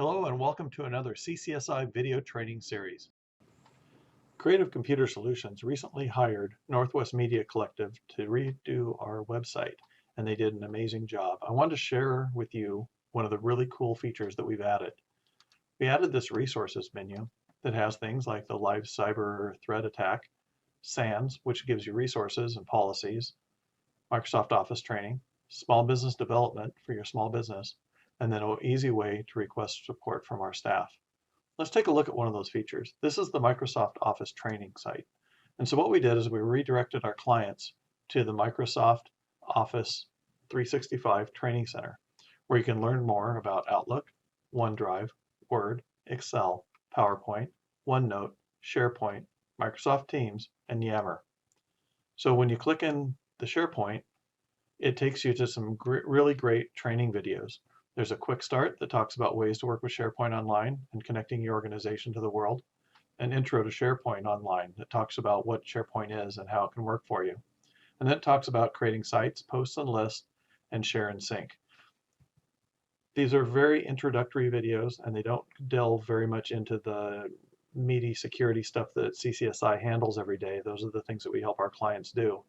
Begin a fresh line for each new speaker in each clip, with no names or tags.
Hello and welcome to another CCSI video training series. Creative Computer Solutions recently hired Northwest Media Collective to redo our website, and they did an amazing job. I wanted to share with you one of the really cool features that we've added. We added this resources menu that has things like the live cyber threat attack, SANS, which gives you resources and policies, Microsoft Office training, small business development for your small business, and then an easy way to request support from our staff. Let's take a look at one of those features. This is the Microsoft Office training site. And so what we did is we redirected our clients to the Microsoft Office 365 Training Center, where you can learn more about Outlook, OneDrive, Word, Excel, PowerPoint, OneNote, SharePoint, Microsoft Teams, and Yammer. So when you click in the SharePoint, it takes you to some really great training videos. There's a quick start that talks about ways to work with SharePoint online and connecting your organization to the world. An intro to SharePoint online that talks about what SharePoint is and how it can work for you. And then it talks about creating sites, posts and lists, and share and sync. These are very introductory videos, and they don't delve very much into the meaty security stuff that CCSI handles every day. Those are the things that we help our clients do.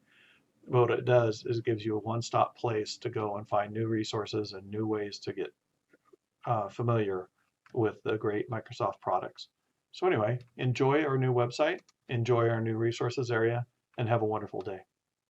What it does is it gives you a one-stop place to go and find new resources and new ways to get familiar with the great Microsoft products. So anyway, enjoy our new website, enjoy our new resources area, and have a wonderful day.